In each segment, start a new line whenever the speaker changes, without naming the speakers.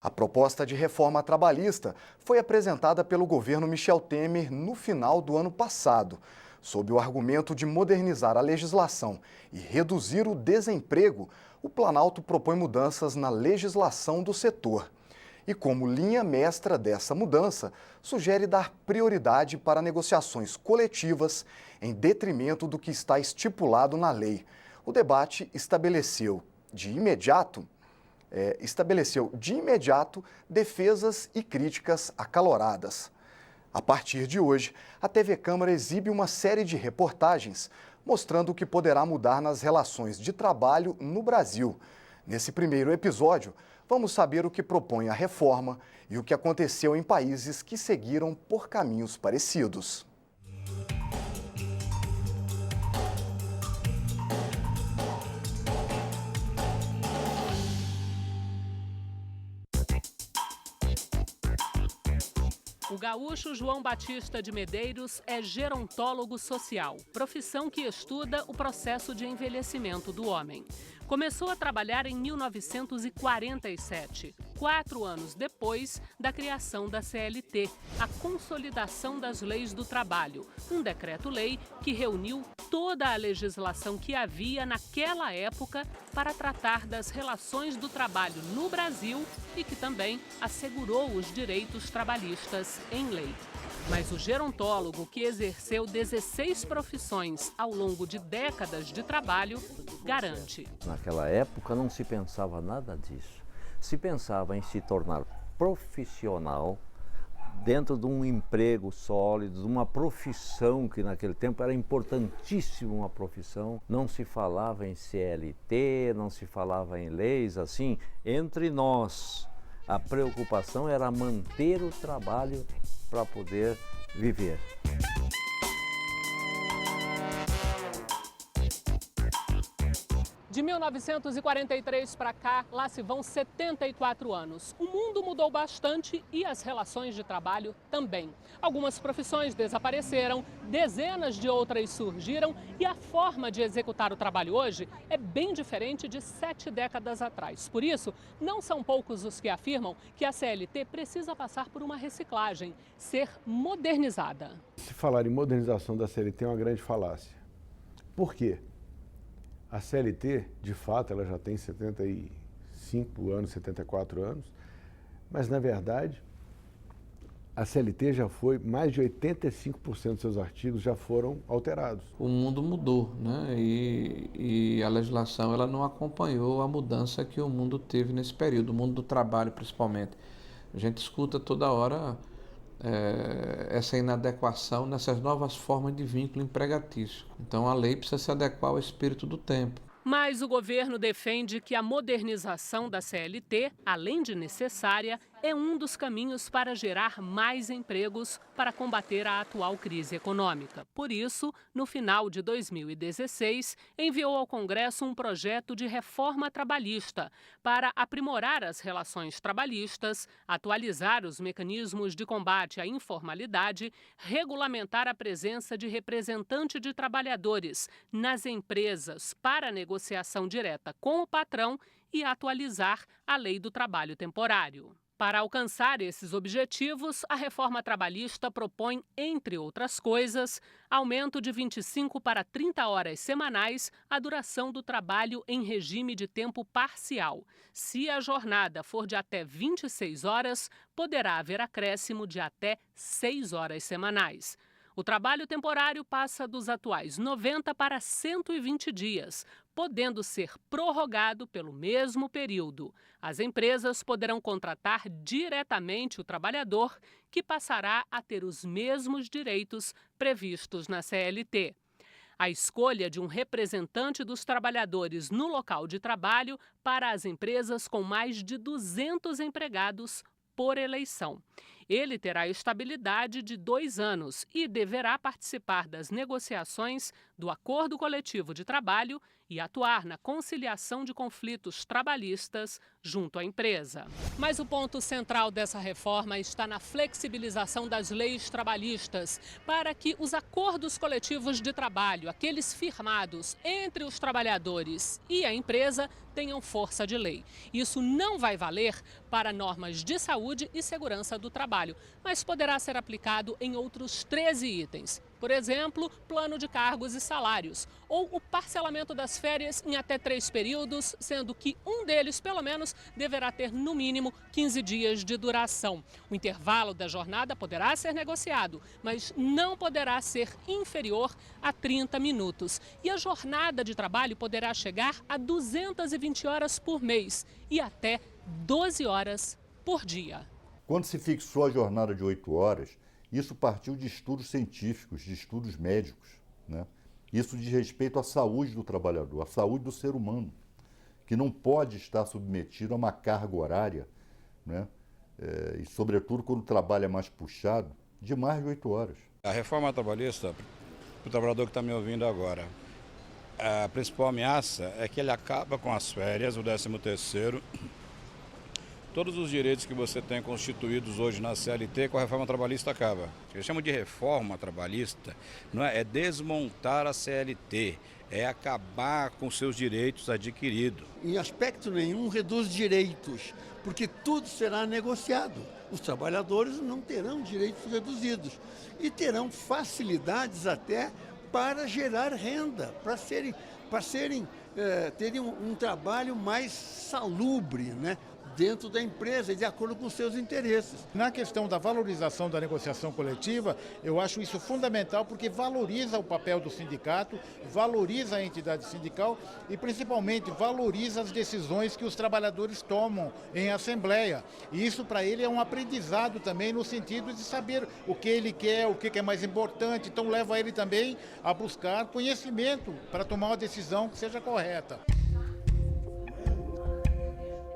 A proposta de reforma trabalhista foi apresentada pelo governo Michel Temer no final do ano passado. Sob o argumento de modernizar a legislação e reduzir o desemprego, o Planalto propõe mudanças na legislação do setor. E como linha mestra dessa mudança, sugere dar prioridade para negociações coletivas em detrimento do que está estipulado na lei. O debate estabeleceu de imediato defesas e críticas acaloradas. A partir de hoje, a TV Câmara exibe uma série de reportagens mostrando o que poderá mudar nas relações de trabalho no Brasil. Nesse primeiro episódio, vamos saber o que propõe a reforma e o que aconteceu em países que seguiram por caminhos parecidos.
O gaúcho João Batista de Medeiros é gerontólogo social, profissão que estuda o processo de envelhecimento do homem. Começou a trabalhar em 1947, 4 anos depois da criação da CLT, a Consolidação das Leis do Trabalho, um decreto-lei que reuniu toda a legislação que havia naquela época para tratar das relações do trabalho no Brasil e que também assegurou os direitos trabalhistas em lei. Mas o gerontólogo, que exerceu 16 profissões ao longo de décadas de trabalho, garante.
Naquela época não se pensava nada disso. Se pensava em se tornar profissional dentro de um emprego sólido, de uma profissão que naquele tempo era importantíssima, uma profissão. Não se falava em CLT, não se falava em leis assim. Entre nós, a preocupação era manter o trabalho para poder viver.
De 1943 para cá, lá se vão 74 anos. O mundo mudou bastante e as relações de trabalho também. Algumas profissões desapareceram, dezenas de outras surgiram e a forma de executar o trabalho hoje é bem diferente de 7 décadas atrás. Por isso, não são poucos os que afirmam que a CLT precisa passar por uma reciclagem, ser modernizada.
Se falar em modernização da CLT é uma grande falácia. Por quê? A CLT, de fato, ela já tem 75 anos, 74 anos, mas, na verdade, a CLT já foi, mais de 85% dos seus artigos já foram alterados.
O mundo mudou, né? E a legislação ela não acompanhou a mudança que o mundo teve nesse período, o mundo do trabalho principalmente. A gente escuta toda hora essa inadequação nessas novas formas de vínculo empregatício. Então a lei precisa se adequar ao espírito do tempo.
Mas o governo defende que a modernização da CLT, além de necessária, é um dos caminhos para gerar mais empregos para combater a atual crise econômica. Por isso, no final de 2016, enviou ao Congresso um projeto de reforma trabalhista para aprimorar as relações trabalhistas, atualizar os mecanismos de combate à informalidade, regulamentar a presença de representante de trabalhadores nas empresas para negociação direta com o patrão e atualizar a lei do trabalho temporário. Para alcançar esses objetivos, a reforma trabalhista propõe, entre outras coisas, aumento de 25 para 30 horas semanais a duração do trabalho em regime de tempo parcial. Se a jornada for de até 26 horas, poderá haver acréscimo de até 6 horas semanais. O trabalho temporário passa dos atuais 90 para 120 dias, podendo ser prorrogado pelo mesmo período. As empresas poderão contratar diretamente o trabalhador, que passará a ter os mesmos direitos previstos na CLT. A escolha de um representante dos trabalhadores no local de trabalho para as empresas com mais de 200 empregados por eleição. Ele terá estabilidade de 2 anos e deverá participar das negociações do acordo coletivo de trabalho e atuar na conciliação de conflitos trabalhistas junto à empresa. Mas o ponto central dessa reforma está na flexibilização das leis trabalhistas para que os acordos coletivos de trabalho, aqueles firmados entre os trabalhadores e a empresa, tenham força de lei. Isso não vai valer para normas de saúde e segurança do trabalho, mas poderá ser aplicado em outros 13 itens. Por exemplo, plano de cargos e salários, ou o parcelamento das férias em até 3 períodos, sendo que um deles, pelo menos, deverá ter no mínimo 15 dias de duração. O intervalo da jornada poderá ser negociado, mas não poderá ser inferior a 30 minutos. E a jornada de trabalho poderá chegar a 220 horas por mês e até 12 horas por dia.
Quando se fixou a jornada de 8 horas, isso partiu de estudos científicos, de estudos médicos, né? Isso diz respeito à saúde do trabalhador, à saúde do ser humano, que não pode estar submetido a uma carga horária, né? E sobretudo quando o trabalho é mais puxado, de mais de 8 horas.
A reforma trabalhista, para o trabalhador que está me ouvindo agora, a principal ameaça é que ele acaba com as férias, o 13º, todos os direitos que você tem constituídos hoje na CLT, com a reforma trabalhista acaba. O que eu chamo de reforma trabalhista não é desmontar a CLT, é acabar com seus direitos adquiridos.
Em aspecto nenhum reduz direitos, porque tudo será negociado. Os trabalhadores não terão direitos reduzidos e terão facilidades até para gerar renda, terem um trabalho mais salubre, né? Dentro da empresa, de acordo com seus interesses.
Na questão da valorização da negociação coletiva, eu acho isso fundamental porque valoriza o papel do sindicato, valoriza a entidade sindical e principalmente valoriza as decisões que os trabalhadores tomam em assembleia. E isso para ele é um aprendizado também no sentido de saber o que ele quer, o que é mais importante, então leva ele também a buscar conhecimento para tomar uma decisão que seja correta.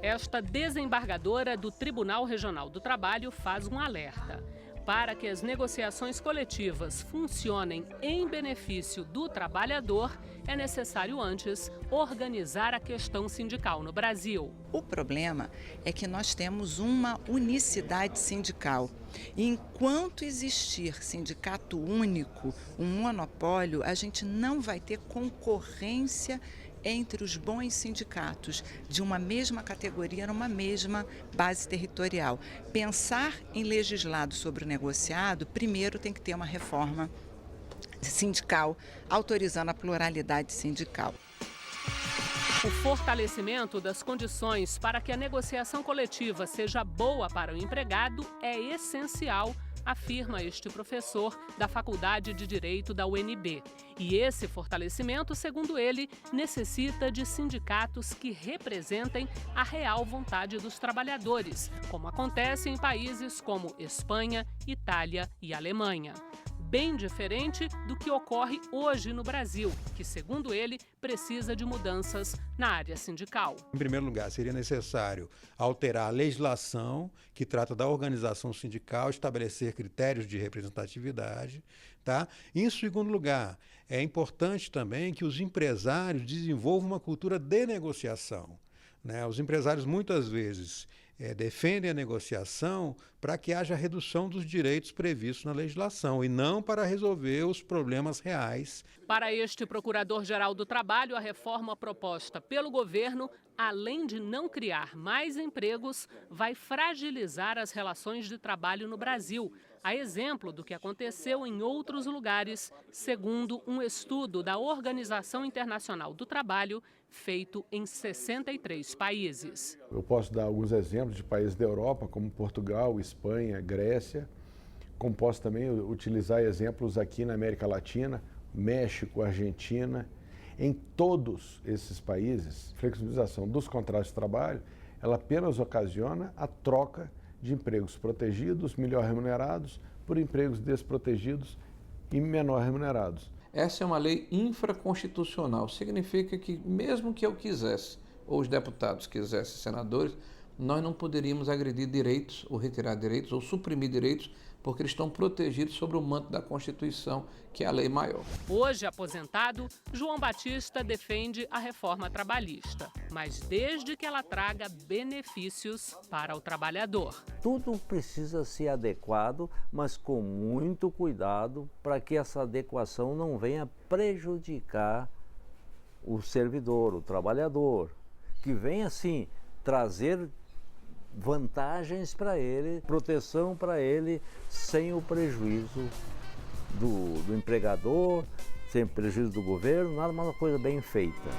Esta desembargadora do Tribunal Regional do Trabalho faz um alerta. Para que as negociações coletivas funcionem em benefício do trabalhador, é necessário antes organizar a questão sindical no Brasil.
O problema é que nós temos uma unicidade sindical. E enquanto existir sindicato único, um monopólio, a gente não vai ter concorrência entre os bons sindicatos de uma mesma categoria, numa mesma base territorial. Pensar em legislado sobre o negociado, primeiro tem que ter uma reforma sindical, autorizando a pluralidade sindical.
O fortalecimento das condições para que a negociação coletiva seja boa para o empregado é essencial, afirma este professor da Faculdade de Direito da UNB. E esse fortalecimento, segundo ele, necessita de sindicatos que representem a real vontade dos trabalhadores, como acontece em países como Espanha, Itália e Alemanha. Bem diferente do que ocorre hoje no Brasil, que, segundo ele, precisa de mudanças na área sindical.
Em primeiro lugar, seria necessário alterar a legislação que trata da organização sindical, estabelecer critérios de representatividade, tá? Em segundo lugar, é importante também que os empresários desenvolvam uma cultura de negociação, né? Os empresários muitas vezes defendem a negociação para que haja redução dos direitos previstos na legislação e não para resolver os problemas reais.
Para este Procurador-Geral do Trabalho, a reforma proposta pelo governo, além de não criar mais empregos, vai fragilizar as relações de trabalho no Brasil, a exemplo do que aconteceu em outros lugares, segundo um estudo da Organização Internacional do Trabalho, feito em 63 países.
Eu posso dar alguns exemplos de países da Europa, como Portugal, Espanha, Grécia, como posso também utilizar exemplos aqui na América Latina, México, Argentina. Em todos esses países, a flexibilização dos contratos de trabalho, ela apenas ocasiona a troca de empregos protegidos, melhor remunerados, por empregos desprotegidos e menor remunerados.
Essa é uma lei infraconstitucional. Significa que mesmo que eu quisesse, ou os deputados quisessem, senadores, nós não poderíamos agredir direitos, ou retirar direitos, ou suprimir direitos, porque eles estão protegidos sobre o manto da Constituição, que é a lei maior.
Hoje aposentado, João Batista defende a reforma trabalhista, mas desde que ela traga benefícios para o trabalhador.
Tudo precisa ser adequado, mas com muito cuidado para que essa adequação não venha prejudicar o servidor, o trabalhador, que venha sim trazer vantagens para ele, proteção para ele, sem o prejuízo do empregador, sem prejuízo do governo, nada, mas uma coisa bem feita.